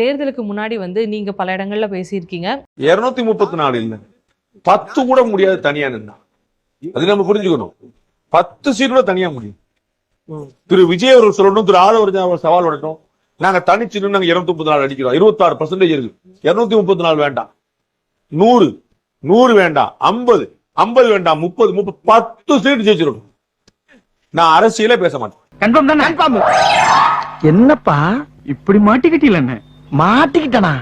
தேர்தலுக்கு முன்னாடி வந்து நீங்க பல இடங்கள்ல பேசியிருக்கீங்க. 234 இல்ல 10 கூட முடியாது தனியா நின்னா. அது நம்ம புரிஞ்சுக்கணும். 10 சீட் கூட தனியா முடியும். திரு விஜய் அவர்கள் சொல்லணும், திரு ஆதவர்ஜன் அவர் சவால் விடட்டும். நாங்க தனிச்சு நாங்க 234 அடிக்கிறோம். 26% இருக்கு. 234 வேண்டாம், 100 வேண்டாம், 50 வேண்டாம், 30 10 சீட் ஜெயிச்சிடும். நான் அரசியலே பேச மாட்டேன். கன்ஃபார்ம் தானே? கன்ஃபார்ம். என்னப்பா இப்படி மாட்டிக்கிட்டீல? மாட்டிக்கிட்டனா?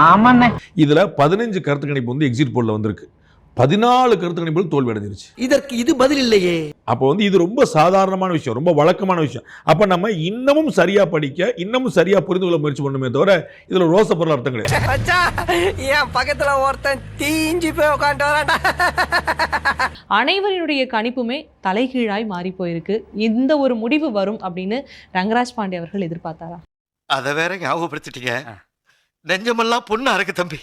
ஆமாண்ணே. இதுல 15 கருத்து கணிப்பு வந்து எக்ஸிட் போல்ல வந்திருக்கு. 14 கருத்து கணிப்புகள் தோல்வி அடைஞ்சிருச்சு. இதற்கு இது பதில் இல்லையே. அப்ப வந்து இது ரொம்ப சாதாரணமான விஷயம், ரொம்ப வழக்கமான விஷயம். அப்ப நம்ம இன்னமும் சரியா படிக்க, இன்னமும் சரியா புரிந்து கொள்ள முயற்சி பண்ணுமே தவிர இதுல ரோசப்படுற அர்த்தம் கிடையாது. என் பக்கத்துல ஒருத்தன் தீஞ்சு போய் உட்காந்து வரான்டா. அனைவருடைய கணிப்புமே தலைகீழாய் மாறி போயிருக்கு. இந்த ஒரு முடிவு வரும் அப்படின்னு ரங்கராஜ் பாண்டே அவர்கள் எதிர்பார்த்தாரா? அதை வேற ஞாபகப்படுத்திட்டீங்க. நெஞ்சமெல்லாம் பொண்ணு அறக்கு தம்பி,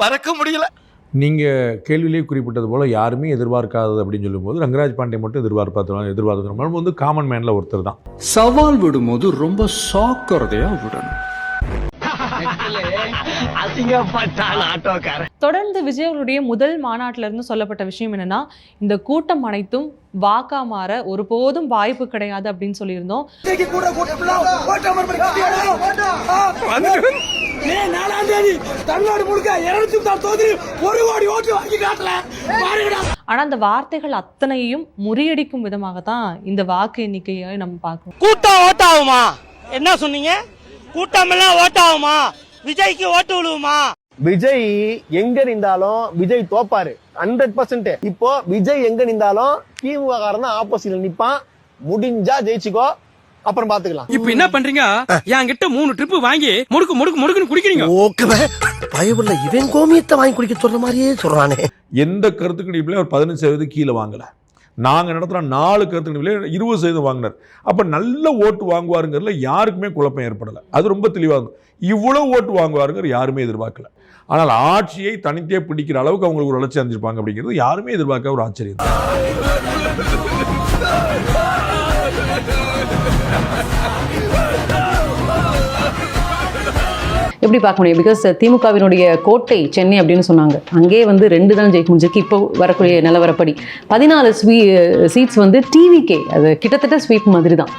மறக்க முடியல. நீங்கள் கேள்வியிலேயே குறிப்பிட்டது போல் யாருமே எதிர்பார்க்காதது அப்படின்னு சொல்லும்போது ரங்கராஜ் பாண்டே மட்டும் எதிர்பார்க்கிறோம் வந்து காமன் மேனில் ஒருத்தர் தான். சவால் விடும்போது ரொம்ப சாக்கிறதையா விடணும். தொடர்ந்து விஜய் அவருடைய முதல் மாநாட்டில இருந்து சொல்லப்பட்ட விஷயம் என்னன்னா, இந்த கூட்டம் அனைத்தும் வாக்கா மாற ஒருபோதும் வாய்ப்பு கிடையாது அப்படின்னு சொல்லியிருந்தோம். ஆனா அந்த வார்த்தைகள் அத்தனையும் முறியடிக்கும் விதமாகத்தான் இந்த வாக்கு எண்ணிக்கையை நம்ம பார்க்கணும். கூட்டம் ஓட்டாகுமா? என்ன சொன்னீங்க? கூட்டம் எல்லாம் ஓட்டாகுமா? விஜய்க்கு ஓட்டு விழுவுமா? விஜய் எங்க நின்றாலும் விஜய் தோப்பாரு 100%. இப்போ விஜய் எங்க நின்றாலும் திமுக காரன் ஆப்போசிட்ல நிப்பான். முடிஞ்சா ஜெயிச்சுக்கோ, அப்புறம் பாத்துக்கலாம். இப்ப என்ன பண்றீங்க? என்கிட்ட 3 ட்ரிப் வாங்கி முடுக்குன்னு குடிக்கிறீங்க. ஓகே பயவுள்ள இவன் கோமியத்தை வாங்கி குடிக்க சொல்ற மாதிரியே சொல்றானே. எந்த கருத்து கணிப்புலையும் அவர் 15% கீழே வாங்கல. நாங்கள் நடத்துகிற 4 கருத்து கணிப்புல 20% வாங்கினார். அப்போ நல்ல ஓட்டு வாங்குவாருங்கிறதுல யாருக்குமே குழப்பம் ஏற்படலை. அது ரொம்ப தெளிவாக இருக்கும். இவ்வளவு ஓட்டு வாங்குவாருங்கிற யாருமே எதிர்பார்க்கல. ஆனால் ஆட்சியை தனித்தே பிடிக்கிற அளவுக்கு அவங்களுக்கு ஒரு வளர்ச்சி அடைஞ்சிருப்பாங்க அப்படிங்கிறது யாருமே எதிர்பார்க்க ஒரு ஆச்சரியம். எப்படி பார்க்க முடியும்? பிகாஸ் திமுகவினுடைய கோட்டை சென்னை அப்படின்னு சொன்னாங்க. அங்கே வந்து 2 தான் ஜெயிக்க முடிஞ்சிருக்கு. இப்போ வரக்கூடிய நிலவரப்படி 14 சீட்ஸ் வந்து டிவிகே, அது கிட்டத்தட்ட ஸ்வீப் மாதிரி தான்.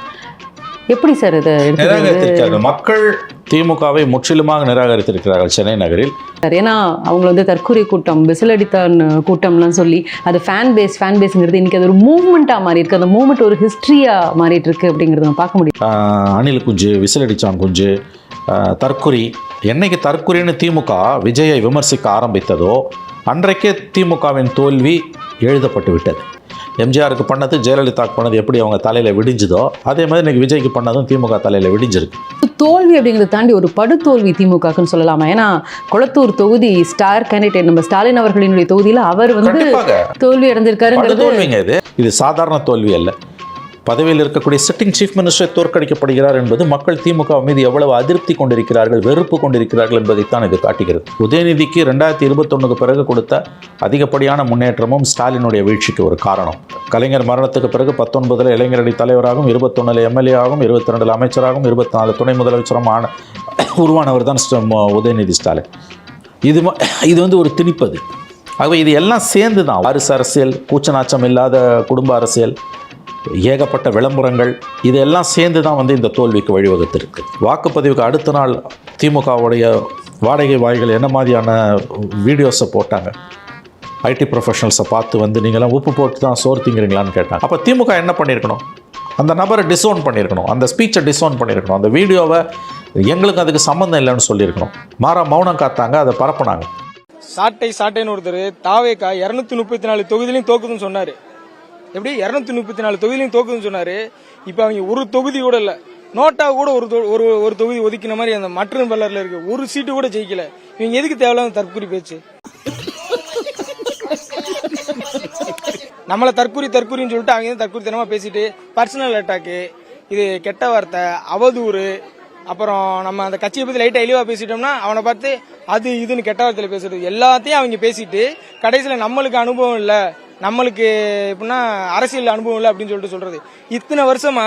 எப்படி சார் இதை நிராகரித்திருக்கிறார்கள்? மக்கள் திமுகவை முற்றிலுமாக நிராகரித்திருக்கிறார்கள் சென்னை நகரில். ஏன்னா அவங்க வந்து தற்கொலை கூட்டம், விசிலடித்தான் கூட்டம்லாம் சொல்லி அது ஃபேன் பேஸ்ங்கிறது இன்னைக்கு அது ஒரு மூவ்மெண்ட்டாக மாறி இருக்கு. அந்த மூவ்மெண்ட் ஒரு ஹிஸ்ட்ரியாக மாறிட்டு இருக்கு அப்படிங்கிறத நம்ம பார்க்க முடியும். அணில் குஞ்சு, விசிலடிச்சான் குஞ்சு, தற்குறி. என்னைக்கு தற்குறின்னு திமுக விஜயை விமர்சிக்க ஆரம்பித்ததோ அன்றைக்கே திமுகவின் தோல்வி எழுதப்பட்டு விட்டது. எம்ஜிஆருக்கு பண்ணது, ஜெயலலிதாவுக்கு பண்ணது எப்படி அவங்க தலையில் விடிஞ்சுதோ அதே மாதிரி இன்னைக்கு விஜய்க்கு பண்ணதும் திமுக தலையில் விடிஞ்சிருக்கு. தோல்வி அப்படிங்கிறத தாண்டி ஒரு படுதோல்வி திமுகன்னு சொல்லலாமா? ஏன்னா கொளத்தூர் தொகுதி ஸ்டார் கேண்டிடேட் நம்ம ஸ்டாலின் அவர்களினுடைய தொகுதியில் அவர் வந்து தோல்வி அடைஞ்சிருக்காரு. தோல்விங்க இது சாதாரண தோல்வி அல்ல. பதவியில் இருக்கக்கூடிய சிட்டிங் சீஃப் மினிஸ்டர் தோற்கடிக்கப்படுகிறார் என்பது மக்கள் திமுக மீது எவ்வளவு அதிருப்தி கொண்டிருக்கிறார்கள், வெறுப்பு கொண்டிருக்கிறார்கள் என்பதைத்தான் இது காட்டுகிறது. உதயநிதிக்கு 2021 பிறகு கொடுத்த அதிகப்படியான முன்னேற்றமும் ஸ்டாலினுடைய வீழ்ச்சிக்கு ஒரு காரணம். கலைஞர் மரணத்துக்கு பிறகு 19 இளைஞரணி தலைவராகவும், 21 எம்எல்ஏ ஆகும், 22 அமைச்சராகவும், 24 துணை முதலமைச்சரும் உருவானவர் தான் உதயநிதி ஸ்டாலின். இது வந்து ஒரு திணிப்பது. ஆகவே இது எல்லாம் சேர்ந்து தான் வாரிசு அரசியல், கூச்சநாச்சம் இல்லாத குடும்ப அரசியல், ஏகப்பட்ட விளம்பரங்கள், இதெல்லாம் சேர்ந்து தான் வந்து இந்த தோல்விக்கு வழிவகுத்திருக்கு. வாக்குப்பதிவுக்கு அடுத்த நாள் திமுகவுடைய வாடகை வாய்கள் என்ன மாதிரியான வீடியோஸை போட்டாங்க. ஐடி ப்ரொஃபஷனல்ஸை பார்த்து வந்து நீங்களாம் உப்பு போட்டு தான் சோறு திங்கிறீங்களான்னு கேட்டாங்க. அப்போ திமுக என்ன பண்ணியிருக்கணும்? அந்த நபரை டிசோன் பண்ணியிருக்கணும், அந்த ஸ்பீச்சை டிசோன் பண்ணியிருக்கணும், அந்த வீடியோவை எங்களுக்கு அதுக்கு சம்மந்தம் இல்லைன்னு சொல்லியிருக்கணும். மாறா மௌனம் காத்தாங்க, அதை பரப்புனாங்க. சாட்டைன்னு ஒருத்தர் தாவேக்கா 234 தொகுதியிலையும் தோக்குதுன்னு சொன்னாரு. எப்படி 234 தொகுதியிலையும் தோக்குதுன்னு சொன்னாரு. இப்ப அவங்க ஒரு தொகுதி கூட இல்ல, நோட்டா கூட ஒரு தொகுதி ஒதுக்கின மாதிரி அந்த மற்ற பல்லர்ல இருக்கு. ஒரு சீட்டு கூட ஜெயிக்கல. இவங்க எதுக்கு தேவையில்லாத தற்கொலை பேச்சு? நம்மள தற்கொலைன்னு சொல்லிட்டு அவங்க தற்கொலைத்தனமா பேசிட்டு பர்சனல் அட்டாக்கு, இது கெட்ட வார்த்தை, அவதூறு, அப்புறம் நம்ம அந்த கட்சியை பத்தி லைட்டா இழிவா பேசிட்டோம்னா அவனை பார்த்து அது இதுன்னு கெட்ட வார்த்தையில பேசுறது எல்லாத்தையும் அவங்க பேசிட்டு கடைசியில நம்மளுக்கு அனுபவம் இல்ல, நம்மளுக்கு எப்படின்னா அரசியல் அனுபவம் இல்லை அப்படின்னு சொல்லிட்டு சொல்றது. இத்தனை வருஷமா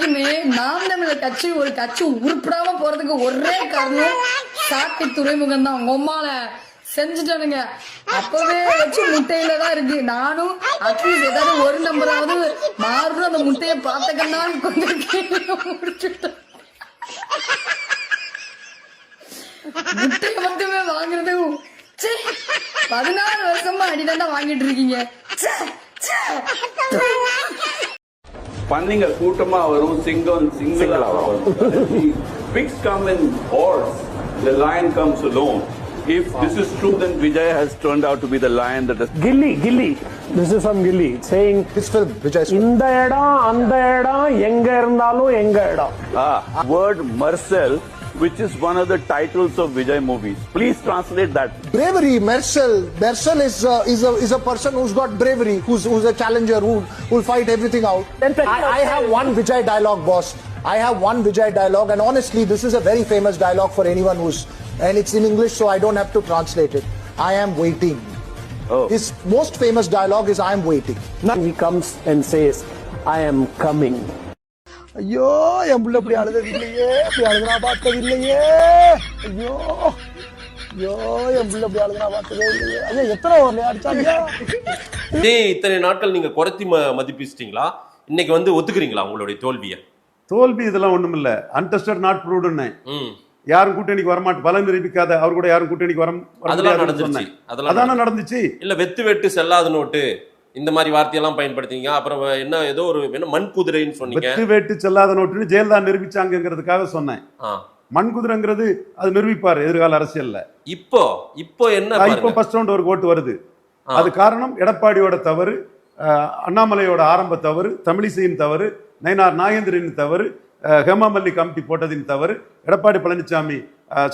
வரைக்குமே நாம் தமிழர் கட்சி ஒரு கட்சி உருப்படாம போறதுக்கு ஒரே காரணம் சாக்கை துறைமுகம் தான். உம்மால செஞ்சுட்டானுங்க. அப்பவே வச்சு முட்டையில தான் இருக்கு. நானும் அட்லீஸ்ட் ஏதாவது ஒரு நம்பராவது மாறும் அந்த முட்டையை பார்த்துக்கணும் முடிச்சுட்டேன். முட்டையை மட்டுமே வாங்குறது 14 வருஷமா அடிதாண்டா வாங்கிட்டு இருக்கீங்க. பன்னிங்க கூட்டமா வரும், சிங்களா வரும். Pigs come in hordes, the lion comes alone. If this is true, then Vijay has turned out to be the lion that has... Gilly. This is from Gilly saying this film, Vijay. இந்த இடம் அந்த இடம் எங்க இருந்தாலும் எங்க இடம். Word Marcel, which is one of the titles of Vijay movies. Please translate that. Bravery, Marcel is a person who's got bravery, who's a challenger, who will fight everything out. I have one Vijay dialogue, boss. I have one Vijay dialogue, and honestly, this is a very famous dialogue for anyone and it's in English, so I don't have to translate it. I am waiting. His most famous dialogue is I am waiting. He comes and says, I am coming. ஐயோ என் புள்ள இப்படி அழுதது இல்லையே, இப்படி அழுதுனா பார்த்தது இல்லையே. ஐயோ என் புள்ள இப்படி அழுதுனா பார்த்ததே இல்லையே. ஐயோ எத்தனை ஒரு அடிச்சாங்க. இத்தனை நாட்கள் நீங்க குறைத்தி மதிப்பிச்சிட்டீங்களா? இன்னைக்கு வந்து ஒத்துக்கிறீங்களா உங்களுடைய தோல்வியை? தோல்வி இதெல்லாம் ஒண்ணும் இல்ல. அன்டெஸ்டட் நாட் ப்ரூவ்டுன்னு யாரும் கூட்டணிக்கு வரமாட்டு பலம் நிரூபிக்காத அவர் கூட யாரும் கூட்டணிக்கு அதெல்லாம் நடந்துச்சு. இல்ல வெட்டு செல்லாத நோட்டு இந்த மாதிரி வார்த்தையெல்லாம் பயன்படுத்திங்க. அப்புறம் என்ன ஏதோ ஒரு மண் குதிரைன்னு சொன்னீங்க. வெட்டு வேட்டு செல்லாத நோட்டுன்னு ஜெயலலிதா நிரூபிச்சாங்கிறதுக்காக சொன்னேன். மண் குதிரைங்கிறது அது நிரூபிப்பாரு எதிர்கால அரசியல்ல. இப்போ என்ன இப்போ ஃபர்ஸ்ட் ரவுண்ட் ஒரு ஓட்டு வருது. அது காரணம் எடப்பாடியோட தவறு, அண்ணாமலையோட ஆரம்ப தவறு, தமிழிசையின் தவறு, நயினார் நாகேந்திரனின் தவறு, ஹேமாமல்லி கமிட்டி போட்டதின் தவறு, எடப்பாடி பழனிசாமி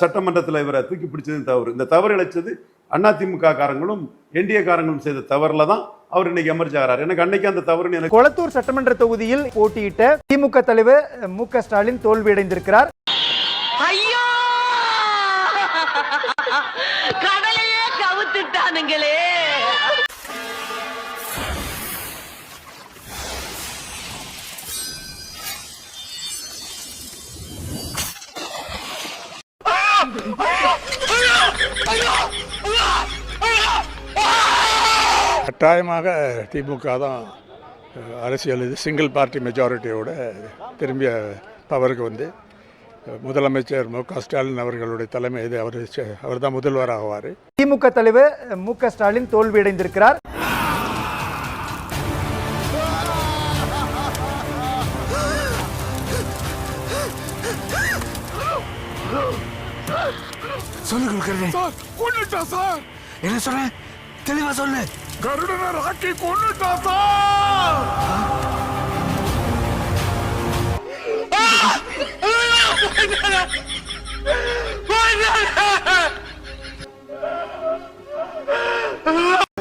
சட்டமன்றத்தில் இவரை தூக்கி பிடிச்சதின் தவறு. இந்த தவறு இழைச்சது அதிமுக காரங்களும் என்டிஏ காரங்களும் செய்த தவறுல தான் அவர் இன்னைக்கு எமர்ஜ் ஆகிறார். எனக்கு அன்னைக்கு அந்த தவறு எனக்கு. கொளத்தூர் சட்டமன்ற தொகுதியில் போட்டியிட்ட திமுக தலைவர் மு.க. ஸ்டாலின் தோல்வியடைந்திருக்கிறார். ஐயோ கடலையே கவுத்துட்டானுங்களே. கட்டாயமாக திமுக தான் அரசியல் சிங்கிள் பார்ட்டி மெஜாரிட்டியோட திரும்பிய பவருக்கு வந்து முதலமைச்சர் மு.க. ஸ்டாலின் அவர்களுடைய தலைமை இது அவர் தான் முதல்வர் ஆவார். திமுக தலைவர் மு.க. ஸ்டாலின் தோல்வியடைந்திருக்கிறார். சொல்லு சார். என்ன சொல்ற? தெளிவா சொல்லு. கருடனை ராக்கி கொன்னுட்டா சார்.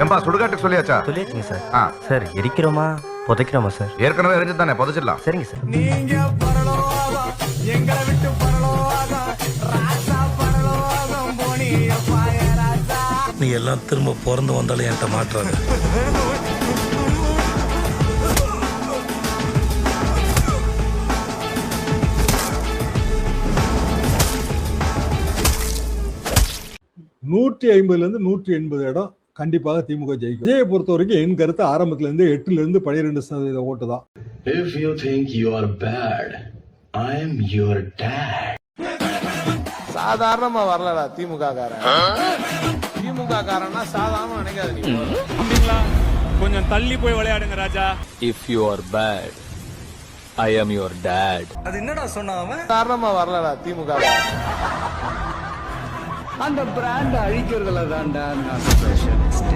ஏம்பா சுடுகாட்டுக்கு சொல்லியாச்சா? சொல்லியாச்சுங்க சார். சார் எரிக்கிறோமா புதைக்கிறோமா சார்? ஏற்கனவே எரிஞ்சு தானே, புதைச்சிடலாம். சரிங்க சார். நீங்க பரலோகம் எங்களை விட்டு பரலோகம் ராசா பரலோகம் போனிய பாயராசா. நீ எல்லாம் திரும்ப பிறந்து வந்தாலும் என்கிட்ட மாற்றாங்க. இருந்து 180 இடம் கண்டிப்பாக திமுக ஜெயிக்கும். விஜயை பொறுத்த வரைக்கும் என் கருத்து ஆரம்பத்துல இருந்து 8% 12% ஓட்டு தான். If you think you are bad, I am your dad. சாதாரணமா வரலடா திமுக காரன். திமுக காரன்னா சாதாரணமா நினைக்காத நீ. கொஞ்சம் தள்ளி போய் விளையாடுங்க ராஜா. If you are bad, I am your dad. அது என்னடா சொன்னாம? சாதாரணமா வரலடா திமுக காரன். அந்த பிராண்ட் அழிக்கிறதுல தான்டா நான் ஸ்பெஷலிஸ்ட்.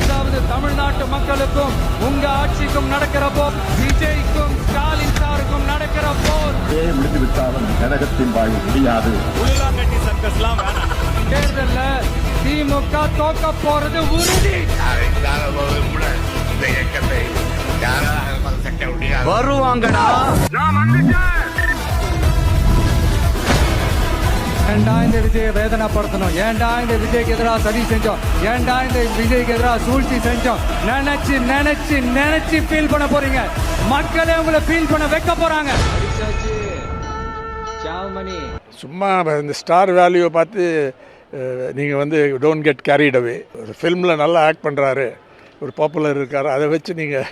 அதாவது தமிழ்நாட்டு மக்களுக்கும் உங்க ஆட்சிக்கும் நடக்கிற போர், விஜய்க்கும் ஸ்டாலின் சாருக்கும் நடக்கிற போர் முடித்து விட்டாலும் கழகத்தின் வாழ்வு முடியாது. உள்ளாங்கட்டி சர்க்கஸ்லாம் வேணாம். தேர்தல்ல திமுக தோக்க போறது உறுதி. வருவாங்கடா. நான் வந்துட்டேன். ஏன்டா இந்த விஜயை வேதனைப்படுத்தணும், ஏன்டா இந்த விஜய்க்கு எதிராக சதி செஞ்சோம், ஏன்டா இந்த விஜய்க்கு எதிராக சூழ்ச்சி செஞ்சோம் நினைச்சு நினைச்சு நினைச்சு ஃபீல் பண்ண போறீங்க. மக்களே உங்களை ஃபீல் பண்ண வைக்க போறாங்க. சும்மா இந்த ஸ்டார் வேல்யூவை பார்த்து நீங்கள் வந்து டோன்ட் கெட் கேரிட் அவே. ஒரு ஃபில்மில் நல்லா ஆக்ட் பண்ணுறாரு, ஒரு பாப்புலர் இருக்கார், அதை வச்சு நீங்கள்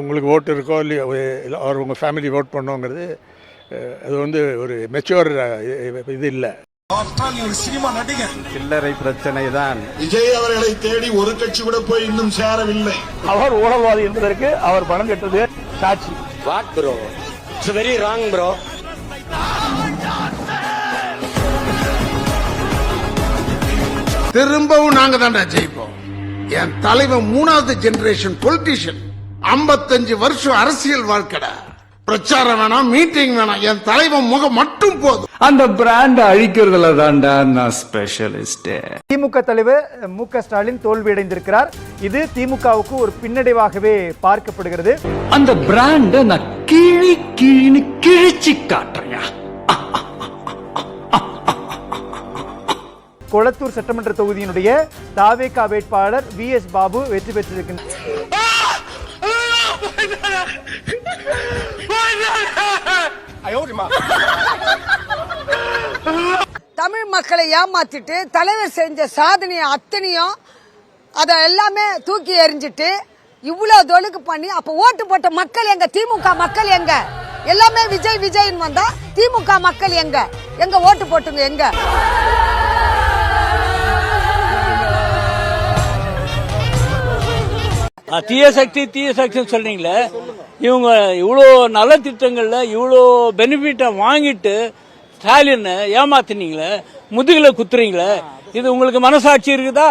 உங்களுக்கு ஓட்டு இருக்கோ இல்லையோ அவர் உங்கள் ஃபேமிலி ஓட் பண்ணோங்கிறது அது வந்து ஒரு மெச்சூர் இது இல்லை. சினிமா நடிகர் சில்லறை பிரச்சனை தான். விஜய் அவர்களை தேடி ஒரு கட்சி கூட போய் இன்னும் சேரவில்லை. அவர் ஊழல்வாதி என்பதற்கு அவர் பணம் கட்டது சாட்சி. What bro, it's very wrong bro. திரும்பவும் நாங்க தான்டா ஜெயிப்போம். என் தலைவன் 3வது ஜெனரேஷன் பொலிட்டிஷியன், 55 வருஷம் அரசியல் வாழ்க்கடா. பிரச்சாரம் வேணாம், மீட்டிங் வேணாம், என் தலைவன் முகம் மட்டும் போதும். அந்த பிராண்ட் அழிக்கிறதுல தான்டா நான் ஸ்பெஷலிஸ்ட். திமுக தலைவர் மு.க. ஸ்டாலின் தோல்வியடைந்திருக்கிறார். இது திமுகவுக்கு ஒரு பின்னடைவாகவே பார்க்கப்படுகிறது. அந்த பிராண்ட நான் கிழி கிழின்னு கிழிச்சு காட்டுறேன். கொளத்தூர் சட்டமன்ற தொகுதியினுடைய தாவேகா வேட்பாளர் வி.எஸ். பாபு வெற்றி பெற்றிருக்கின்றார். தமிழ் மக்களை ஏமாத்திட்டு தலைவர் செஞ்ச சாதனையை அத்தனையும் அதை எல்லாமே தூக்கி எறிஞ்சிட்டு இவ்வளவு தொழுக்கு பண்ணி அப்ப ஓட்டு போட்ட மக்கள் எங்க? திமுக மக்கள் எங்க? எல்லாமே விஜய் விஜய்னு வந்தா திமுக மக்கள் எங்க? எங்க ஓட்டு போட்டுங்க எங்க? தீய சக்தி சொல்றீங்களே, இவங்க இவ்வளோ நல்ல திட்டங்கள்ல இவ்வளோ பெனிஃபிட்டை வாங்கிட்டு ஸ்டாலின் ஏமாத்தினீங்களே, முதுகுல குத்துறீங்களே, இது உங்களுக்கு மனசாட்சி இருக்குதா?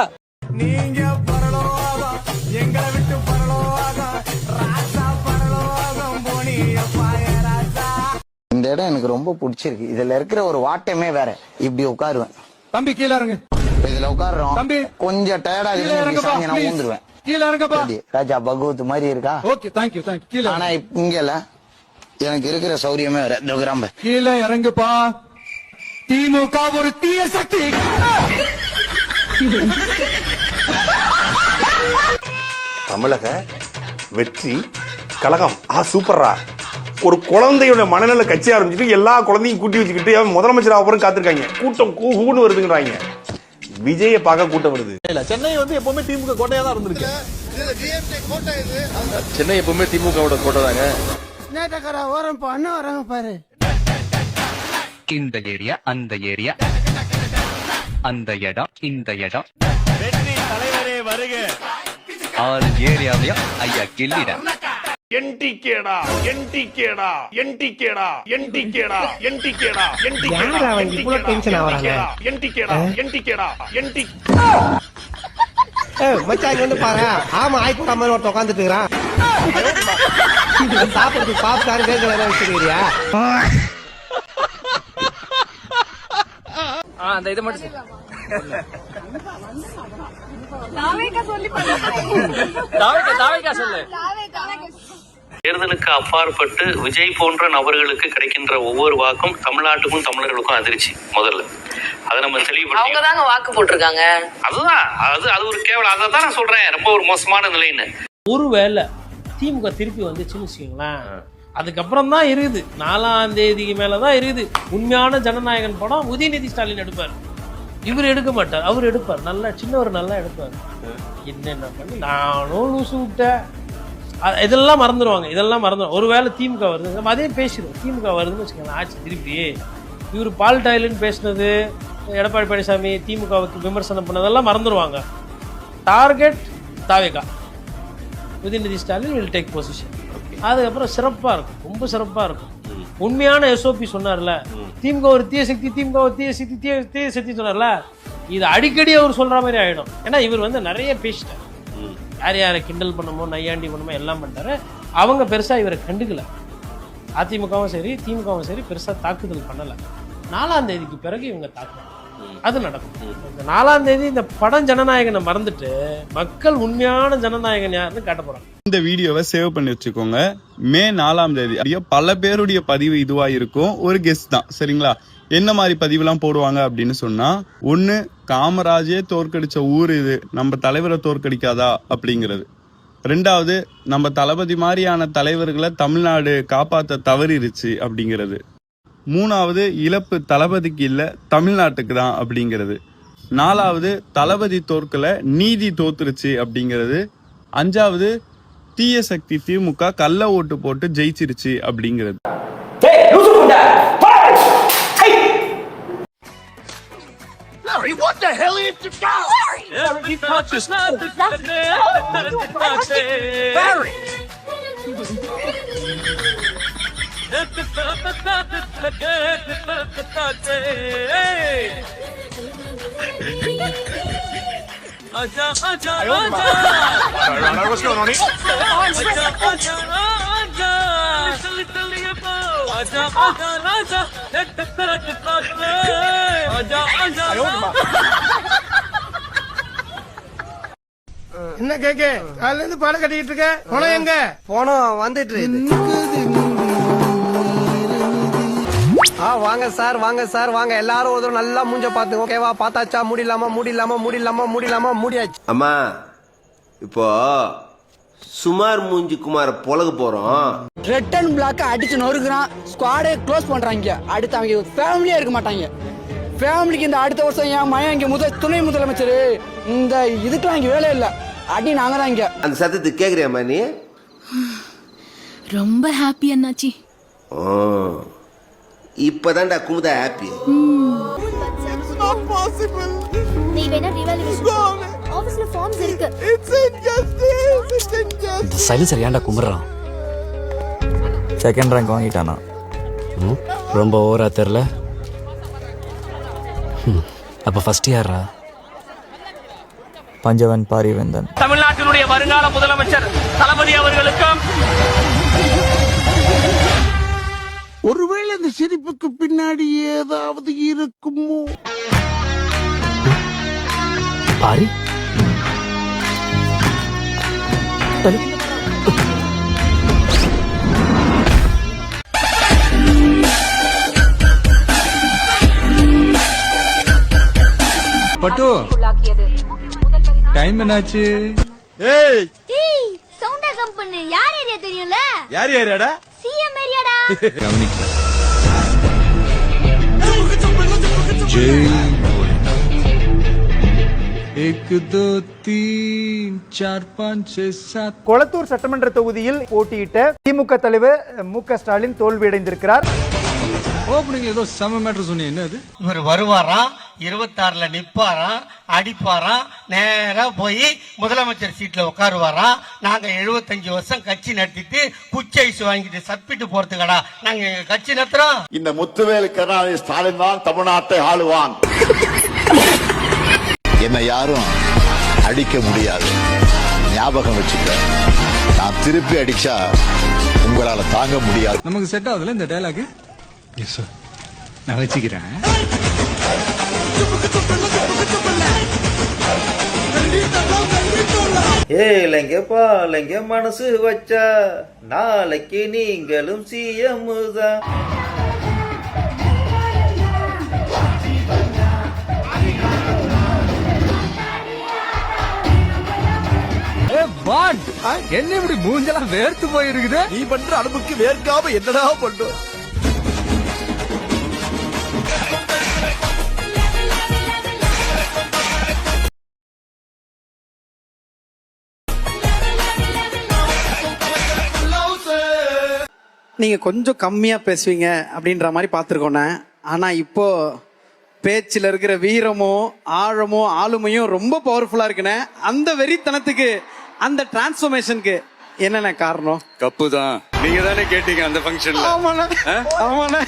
நீங்க பரலோகம், எங்களை விட்டு பரலோகம், ராசா பரலோகம் போனிய பாயராசா. இந்த இடம் எனக்கு ரொம்ப பிடிச்சிருக்கு. இதுல இருக்கிற ஒரு வாட்டமே வேற. இப்படி உட்காருவேன். தம்பி கீழ இறங்கு. இதுல உட்காருறோம். தம்பி கொஞ்சம் டயர்டா இருக்கு, நான் ஊந்துருவேன். கீழ இறங்கப்பா. ராஜா பகவத் மாதிரி இருக்கா? Okay, thank you thank you. கீழ ஆனா இங்கல எனக்கு இருக்கிற சௌரியமே வேற. கிராம கீழ இறங்குப்பா. திமுக ஒரு தீய சக்தி. தமிழக வெற்றி கழகம் சூப்பரா ஒரு குழந்தையோட மனநல கட்சி ஆரம்பிச்சுட்டு எல்லா குழந்தையும் கூட்டி வச்சுக்கிட்டு முதலமைச்சர் அப்புறம் காத்திருக்காங்க. கூட்டம் கூன்னு வருதுங்கிறாங்க. விஜய பார்க்க கூட்டம் வருது. சென்னை வந்து எப்பவுமே திமுக கோட்டையா தான் இருந்திருக்கு. சென்னை எப்பவுமே திமுகவோட கோட்டை தாங்க. நேட்டக்கார ஓரம் பண்ண வராங்க பாரு. இந்த ஏரியா, அந்த ஏரியா, அந்த இடம், இந்த இடம், வெற்றி தலைவரே வருக. 6 ஏரியாவையும் ஐயா கிள்ளிட. என்டிகேடா என்டிகேடா என்டிகேடா என்டிகேடா என்டிகேடா என்டிகேடா அவன் இவ்ளோ டென்ஷன் ஆவறாங்க. என்டிகேடா என்டிகேடா என்டி மச்சான் இங்க வந்து பாரு. ஆமா ஆயிட்டு கம்மன் ஒருத்த உட்கார்ந்துட்டு இருக்கான். சாப்பிடுறது பாப்கார்ன் கேக்கல வச்சிருக்கியா? அந்த இது மட்டும் சொல்லு. தேர்தலுக்கு அப்பாற்பட்டு விஜய் போன்ற நபர்களுக்கு கிடைக்கின்ற ஒவ்வொரு வாக்கும் தமிழ்நாட்டுக்கும் தமிழர்களுக்கும் அதிர்ச்சி. முதல்ல அதை நம்ம தெளிவுபடுத்தி வாக்கு போட்டிருக்காங்க. அதுதான் அது ஒரு கேவலம். அதை தான் நான் சொல்றேன், ரொம்ப ஒரு மோசமான நிலைன்னு. ஒருவேளை திமுக திருப்பி வந்துச்சுன்னு வச்சுக்கோங்களேன், அதுக்கப்புறம் தான் இருக்குது 4ஆம் தேதிக்கு மேலதான் இருக்குது உண்மையான ஜனநாயகன் படம். உதயநிதி ஸ்டாலின் எடுப்பார், இவர் எடுக்க மாட்டார். அவர் எடுப்பார், நல்லா சின்னவர் நல்லா எடுப்பார். என்னென்ன பண்ணி நானும் லூசு விட்டேன், இதெல்லாம் மறந்துடுவாங்க. இதெல்லாம் மறந்துடும். ஒருவேளை திமுக வருது, நம்ம அதே பேசிடுவோம். திமுக வருதுன்னு வச்சுக்கோங்களேன், ஆச்சு திருப்பி இவர் பால் டாயிலுன்னு பேசினது, எடப்பாடி பழனிசாமி திமுகவுக்கு விமர்சனம் பண்ணதெல்லாம் மறந்துடுவாங்க. Target TVK, Udhayanidhi Stalin will take position. அதுக்கப்புறம் சிறப்பாக இருக்கும், ரொம்ப சிறப்பாக இருக்கும். உண்மையான எஸ்ஓபி சொன்னார்ல, திமுக ஒரு தீய சக்தி, திமுக ஒரு தீய சக்தி, தீய சக்தி சொன்னார்ல, இது அடிக்கடி அவர் சொல்ற மாதிரி ஆயிடும். ஏன்னா இவர் வந்து நிறைய பேசிட்டார், யார் யாரை கிண்டல் பண்ணமோ நையாண்டி பண்ணமோ எல்லாம் பண்ணிட்டாரு. அவங்க பெருசா இவரை கண்டுக்கல. அதிமுகவும் சரி திமுகவும் சரி பெருசா தாக்குதல் பண்ணல. 4ஆம் தேதிக்கு பிறகு இவங்க தாக்குதல் அது நடக்கும். இந்த 4ஆம் தேதி இந்த படம் ஜனநாயகனை மறந்துட்டு மக்கள் உண்மையான ஜனநாயகன் யாருன்னு காட்ட போறாங்க. இந்த வீடியோவை சேவ் பண்ணி வச்சுக்கோங்க. மே 4ஆம் தேதி பல பேருடைய பதிவு இதுவா இருக்கும். ஒரு கெஸ்ட் தான், சரிங்களா? என்ன மாதிரி பதிவுலாம் போடுவாங்க அப்படின்னு சொன்னா, ஒண்ணு காமராஜே தோற்கடிச்ச ஊர் இது, நம்ம தலைவரை தோற்கடிக்காதா அப்படிங்கிறது. ரெண்டாவது, நம்ம தளபதி மாதிரியான தலைவர்களை தமிழ்நாடு காப்பாற்ற தவறிருச்சு அப்படிங்கிறது. மூணாவது, இழப்பு தளபதிக்கு இல்ல தமிழ்நாட்டுக்கு தான் அப்படிங்கிறது. நாலாவது, தளபதி தோற்கல நீதி தோத்துருச்சு அப்படிங்கிறது. அஞ்சாவது, தீய சக்தி திமுக கள்ள ஓட்டு போட்டு ஜெயிச்சிருச்சு அப்படிங்கிறது. Larry, what the hell is the Larry? Larry, touch us. Barry! What's going on here? என்ன கேக்க காலையில இருந்து பாடம் கட்டிட்டு இருக்க? போனோம் எங்க? போனோம் வந்துட்டு வாங்க சார், வாங்க சார், வாங்க எல்லாரும் ஒரு தடவை நல்லா மூஞ்ச பாத்துங்க. ஓகேவா? பாத்தாச்சா? முடியலாமா முடியாச்சு. அம்மா, இப்போ சுமார் மூஞ்சி குமார பொலகு போறோம். ரெட் அண்ட் பிளாக் அடிச்சு நொறுக்குறான், ஸ்குவாடே க்ளோஸ் பண்றாங்க. அடுத்து அவங்க ஃபேமிலியே இருக்க மாட்டாங்க. ஃபேமிலிக்கு இந்த அடுத்த வருஷம் என் மயன் இங்க துணை முதலமைச்சர், இந்த இதுக்கெல்லாம் இங்க வேலை இல்ல, அடி நாங்க தான் இங்க. அந்த சத்தத்துக்கு கேக்குறியாமா நீ? ரொம்ப ஹாப்பி அண்ணாச்சி. இப்பதான்டா குமுதா ஹாப்பி. நீ வேணா ரிவால்யூஷன் ஆபீஸ்ல ஃபார்ம்ஸ் இருக்கு. இந்த சைலன்சர் ஏன்டா குமறான்? Second rank வாங்கிட்டானா? ரொம்ப ஓவரா தெரியல. அப்ப ஃபர்ஸ்ட் யாரா? பஞ்சவன் பாரிவேந்தன். தமிழ்நாட்டினுடைய வருங்கால முதலமைச்சர் தளபதி அவர்களுக்கும் ஒருவேளை இந்த சிரிப்புக்கு பின்னாடி ஏதாவது இருக்குமோ? பாரி பட்டு டைம் என்னாச்சு? ஏய் சவுண்டா கம் பண்ணு. யார் ஏரியா தெரியும்ல? யார் ஏரியாடா? சிஎம் ஏரியாடா. கொளத்தூர் சட்டமன்ற தொகுதியில் போட்டியிட்ட திமுக தலைவர் மு.க. ஸ்டாலின் தோல்வியடைந்திருக்கிறார். ஓப்பனிங்ல ஏதோ சம மேட்டர் சொன்னீங்க, என்னது? இவர் வருவாராம், 26ல நிப்பாராம், அடிப்பாராம், நேரா போய் முதலமைச்சர் சீட்ல உட்காருவாராம். நாங்க 75 வருஷம் கட்சி நடத்திட்டு குச்சி ஐஸ் வாங்கிட்டு சப்பிட்டு போறதுக்கடா நாங்க எங்க கட்சி நடத்துறோம். இந்த முத்துவேலு கருணாநிதி ஸ்டாலின் தான் தமிழ்நாட்டை ஆளுவான். என்னை யாரும் அடிக்க முடியாது, ஞாபகம் வச்சுக்க. நான் திருப்பி அடிச்சா உங்களால தாங்க முடியாது. நமக்கு செட் ஆகுதுல இந்த டயலாக்? எஸ் சார், நான் வச்சுக்கிறேன். ஏழைங்க மனசு வச்சா நாளைக்கு நீங்களும் சிஎம் தான். என்ன இப்படி மூஞ்செல்லாம் வேர்த்து போயிருக்குது? நீ பண்ற அளவுக்கு வேர்க்காம என்னடா பண்றோம்? நீங்க கொஞ்சம் கம்மியா பேசுவீங்க அப்படின்ற மாதிரி பார்த்துருக்கோண்ணே. ஆனா இப்போ பேச்சில் இருக்கிற வீரமும் ஆழமும் ஆளுமையும் ரொம்ப பவர்ஃபுல்லா இருக்குண்ணே. அந்த வெறித்தனத்துக்கு, அந்த டிரான்ஸ்ஃபர்மேஷனுக்கு என்னென்ன காரணம்? கப்பு தான். நீங்க தானே கேட்டீங்க அந்த ஃபங்க்ஷன்ல. ஆமாண்ணே.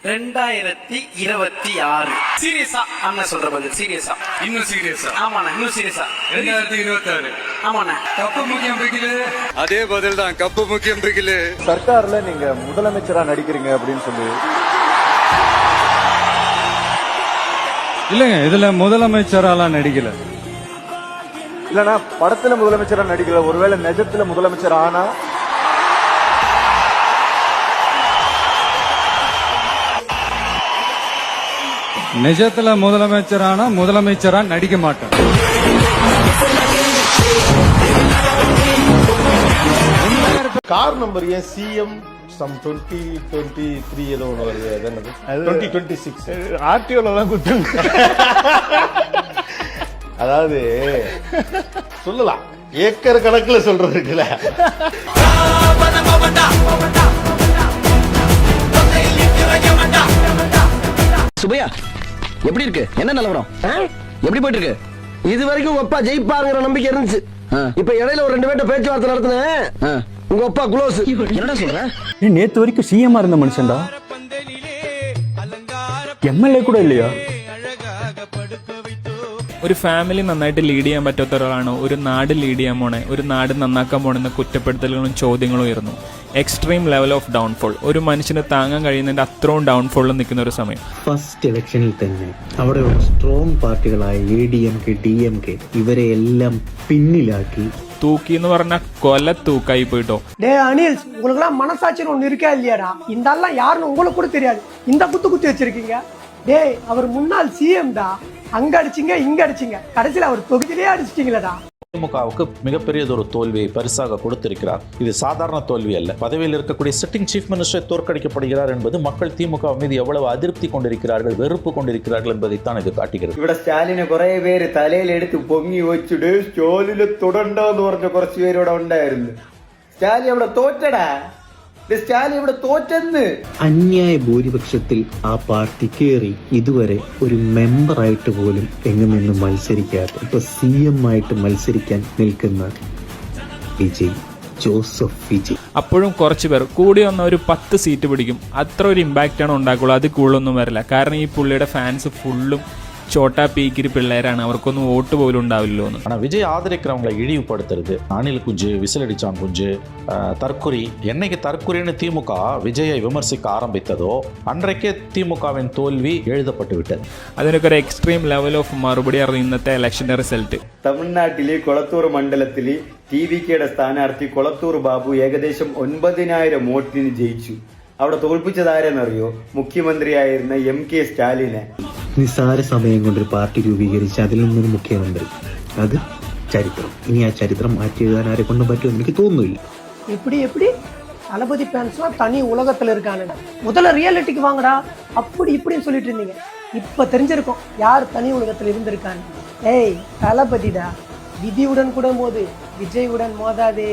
2026 சீரியஸா அண்ணன் சொல்ற பதில். சீரியஸா? இன்னும் சீரியஸா? ஆமாண்ணா, இன்னும் சீரியஸா. 2026 ஆமாண்ணா. கப்பு முக்கியம் பிடிக்கல. அதே பதில் தான், கப்பு முக்கியம் பிடிக்கல. சர்க்கார்ல நீங்க முதலமைச்சரா நடிக்கிறீங்க அப்படின்னு சொல்லி. இல்லங்க, இதுல முதலமைச்சராலாம் நடிக்கல. இல்லனா படத்துல முதலமைச்சரா நடிக்கல, ஒருவேளை நிஜத்துல முதலமைச்சர் ஆனா? நிஜத்துல முதலமைச்சரானா முதலமைச்சரா நடிக்க மாட்டேன். கார் நம்பர் ஏன் சிஎம் சம் 2023 ஏதோ ஒன்று வருது, அது என்னது 2026 ஆர்டிஓல தான் குத்துங்க. அதாவது சொல்லலாம், ஏக்கர் கணக்கில் சொல்றது இருக்குல்ல. சுபையா எப்படி இருக்கு? என்ன நிலவரம்? எப்படி போயிட்டு இருக்கு? இது வரைக்கும் அப்பா ஜெயிப்பாங்கிற நம்பிக்கை இருந்துச்சு. இப்ப இடையில ஒரு 2 பேர்ட்ட பேச்சுவார்த்தை நடத்தினேன். உங்க அப்பா குளோஸ். என்னடா சொல்ற? நேத்து வரைக்கும் சிஎம்மா இருந்த மனுஷன்டா, എംഎൽഎ கூட இல்லையா? ഒരു ഫാമിലി നന്നായിട്ട് ലീഡ് ചെയ്യാൻ പറ്റാത്ത ഒരാളാണോ ഒരു നാട് ലീഡ് ചെയ്യാൻ പോണേ, ഒരു നാട് നന്നാക്കാൻ പോണെന്ന കുറ്റപ്പെടുത്തലുകളും ചോദ്യങ്ങളും ഉയർന്നു. എക്സ്ട്രീം ലെവൽ ഓഫ് ഡൗൺഫോൾ, ഒരു മനുഷ്യന് താങ്ങാൻ കഴിയുന്നതിന്റെ അത്രയും ഡൗൺഫോളിൽ നിൽക്കുന്ന ഒരു സമയം. ഫസ്റ്റ് ഇലക്ഷനിൽ തന്നെ അവിടെയുള്ള സ്ട്രോങ് പാർട്ടികളായ ADMK, DMK ഇവരെ എല്ലാം പിന്നിലാക്കി തൂക്കി എന്ന് പറഞ്ഞ കൊല തൂക്കായി പോയിട്ടോ. டே அனில், உங்களுக்குலாம் மனசாட்சின்னு ஒன்று இருக்கா இல்லையாடா? இந்த ஆள்லாம் யாருன்னு உங்களுக்கு கூட தெரியாது, இந்த குத்து வச்சிருக்கீங்க. டேய், அவர் முன்னாள் சிஎம் டா. அங்க அடிச்சிங்க, இங்க அடிச்சிங்க, கடைசியில் அவர் தொகுதியிலே அடிச்சிட்டீங்களா? திமுகவுக்கு மிகப்பெரியதொரு தோல்வியை பரிசாக கொடுத்திருக்கிறார். இது சாதாரண தோல்வி அல்ல. பதவியில் இருக்கக்கூடிய சிட்டிங் சீஃப் மினிஸ்டர் தோற்கடிக்கப்படுகிறார் என்பது மக்கள் திமுக மீது எவ்வளவு அதிருப்தி கொண்டிருக்கிறார்கள், வெறுப்பு கொண்டிருக்கிறார்கள் என்பதைத்தான் இது காட்டுகிறது. ഇവിടെ സ്റ്റാലിനെ കുറെ പേര് തലയിലെടുത്ത് പൊങ്ങി വെച്ചിട്ട് സ്റ്റാലിനെ തൊടണ്ടെന്ന് പറഞ്ഞ കുറച്ച് പേരോടെ ഉണ്ടായിരുന്നു. സ്റ്റാലിൻ അവിടെ തോറ്റടാ, സ്റ്റാലിൻ ഇവിടെ തോറ്റെന്ന്. അന്യായ ഭൂരിപക്ഷത്തിൽ ആ പാർട്ടി കയറി ഇതുവരെ ഒരു മെമ്പറായിട്ട് പോലും എങ്ങുമെന്ന് മത്സരിക്കാതെ ഇപ്പൊ CM ആയിട്ട് മത്സരിക്കാൻ നിൽക്കുന്ന വിജയ്, ജോസഫ് വിജയ്. അപ്പോഴും കുറച്ച് പേർ കൂടി വന്ന ഒരു 10 സീറ്റ് പിടിക്കും, അത്ര ഒരു ഇമ്പാക്റ്റ് ആണ് ഉണ്ടാക്കുള്ളൂ. അത് കൂടുതലൊന്നും വരില്ല. കാരണം ഈ പുള്ളിയുടെ ഫാൻസ് ഫുള്ളും சோட்டா பீக்கிரி பிள்ளையரான, அவருக்கும் ஓட்டு போலும் ഉണ്ടാവിல்லோன்னு. ஆனால் விஜய் ஆதரிக்கிறவங்களை இழிவுபடுத்துறது, அணில் குஞ்சு, விசிலடிச்சான் குஞ்சு, தற்குறி. என்னைக்கு தற்குறின்னு திமுக விஜயை விமர்சிக்க ஆரம்பித்ததோ அன்றைக்கே திமுகவின் தோல்வி எழுதப்பட்டு விட்டது. അതിനൊക്കെ ഒരു എക്സ്ട്രീം ലെവൽ ഓഫ് മറുപടിയായിരുന്നു ഇന്നത്തെ ഇലക്ഷന്റെ റിസൾട്ട്. തമിഴ്നാട്ടിലെ കൊളത്തൂർ മണ്ഡലത്തിലെ TVKയുടെ സ്ഥാനാർത്ഥി കൊളത്തൂർ ബാബു ഏകദേശം 9,000 വോട്ടിന് ജയിച്ചു. അവിടെ തോൽപ്പിച്ചതാരെന്നറിയോ? മുഖ്യമന്ത്രിയായിരുന്ന MK സ്റ്റാലിനെ. നിസ്സാര സമയം കൊണ്ടൊരു പാർട്ടി രൂപീകരിച്ച് അതിൽ നിന്നൊരു മുഖ്യമന്ത്രി, അത് ചരിത്രം. ഇനി ആ ചരിത്രം മാറ്റി എഴുതാൻ ആരെ കൊണ്ടും പറ്റുമെന്ന് എനിക്ക് തോന്നുന്നില്ല. எப்படி தளபதி ஃபேன்ஸ்லாம் தனி உலகத்துல இருக்கானுங்க. முதல்ல ரியாலிட்டிக்கு வாங்கடா, அப்படி இப்படின்னு சொல்லிட்டு இருந்தீங்க. இப்ப தெரிஞ்சிருக்கும் யார் தனி உலகத்துல இருந்திருக்காங்க. ஏய், தளபதிடா. விதியுடன் கூட மோது, விஜயுடன் மோதாதே.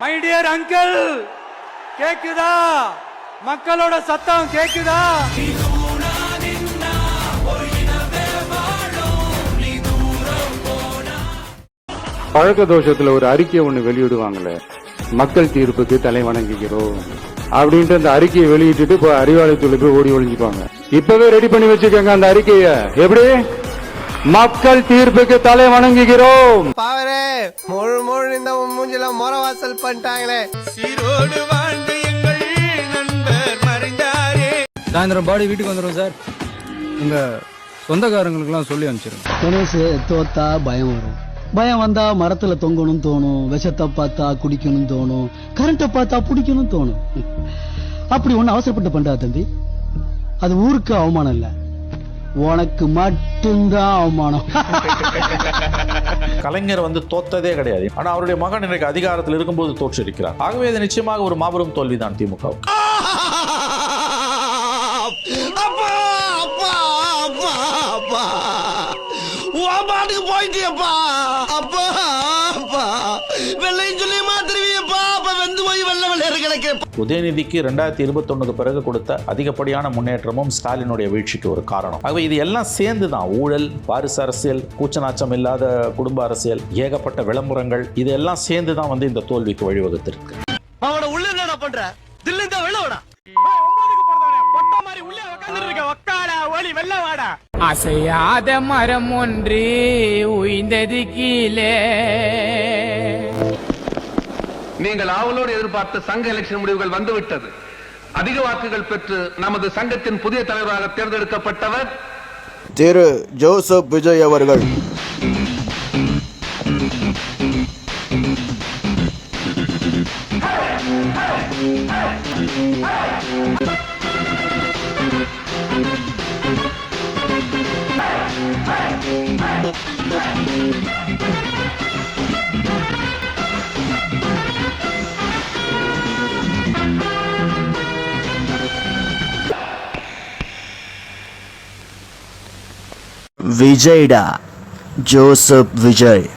மை டியர் அங்கிள், கேக்குதா? மக்களோட சத்தம் கேக்குதா? பழக்க தோஷத்துல ஒரு அறிக்கை ஒண்ணு வெளியிடுவாங்களே, மக்கள் தீர்ப்புக்கு தலை வணங்குகிறோம் அப்படின்ட்டு அந்த அறிக்கையை வெளியிட்டு இப்போ அறிவாலயத்துல போய் ஓடி ஒளிஞ்சுக்குவாங்க. இப்பவே ரெடி பண்ணி வச்சுக்கோங்க அந்த அறிக்கையை. எப்படி? மக்கள் தீர்ப்புக்கு தலை வணங்குகிறோம். பாவரே, முழு இந்த மூஞ்சில மொரவாசல் பண்ணிட்டாங்களே. சீரோடு வாழ்ந்து எங்கள் நண்பர் மறைந்தாரே. சாயந்தரம் பாடி வீட்டுக்கு வந்துடும் சார். உங்க சொந்தக்காரங்களுக்கெல்லாம் சொல்லி அனுப்பிச்சிருங்க. கணேஷ், தோத்தா பயம் வரும். பயம் வந்தா மரத்துல தொங்கணும் தோணும், விஷத்தை பார்த்தா குடிக்கணும் தோணும், கரண்ட்டை பார்த்தா பிடிக்கணும் தோணும். அப்படி ஒண்ணு அவசரப்பட்டு பண்றா தம்பி, அது ஊருக்கு அவமானம் இல்ல, உனக்கு மட்டும்தான் அவமானம். கலைஞர் தோத்ததே கிடையாது. ஆனா அவருடைய மகன் இன்றைக்கு அதிகாரத்தில் இருக்கும்போது தோற்றிருக்கிறார். ஆகவே இது நிச்சயமாக ஒரு மாபெரும் தோல்விதான் திமுக. போயிட்டியப்பா, அப்பா அப்பா வெள்ளையும் சொல்லி மாத்திருவியப்பா, அப்ப வெந்து போய் வெள்ள வெள்ளையரு கிடைக்க. உதயநிதிக்கு 2021 பிறகு கொடுத்த அதிகப்படியான முன்னேற்றமும் ஸ்டாலினுடைய வீழ்ச்சிக்கு ஒரு காரணம். ஆகவே இது எல்லாம் சேர்ந்துதான் ஊழல், வாரிசு அரசியல், கூச்சநாச்சம் இல்லாத குடும்ப அரசியல், ஏகப்பட்ட விளம்பரங்கள், இதெல்லாம் சேர்ந்துதான் இந்த தோல்விக்கு வழிவகுத்திருக்கு. அவன உள்ள என்ன பண்ற? தில்ல இந்த வெள்ள வாடா. அசையாத மரம் ஒன்று உய்ந்தது கீழே. நீங்கள் ஆவலோடு எதிர்பார்த்த சங்க எலெக்ஷன் முடிவுகள் வந்துவிட்டது. அதிக வாக்குகள் பெற்று நமது சங்கத்தின் புதிய தலைவராக தேர்ந்தெடுக்கப்பட்டவர் திரு ஜோசப் விஜய் அவர்கள். விஜய்டா, ஜோசப் விஜய்.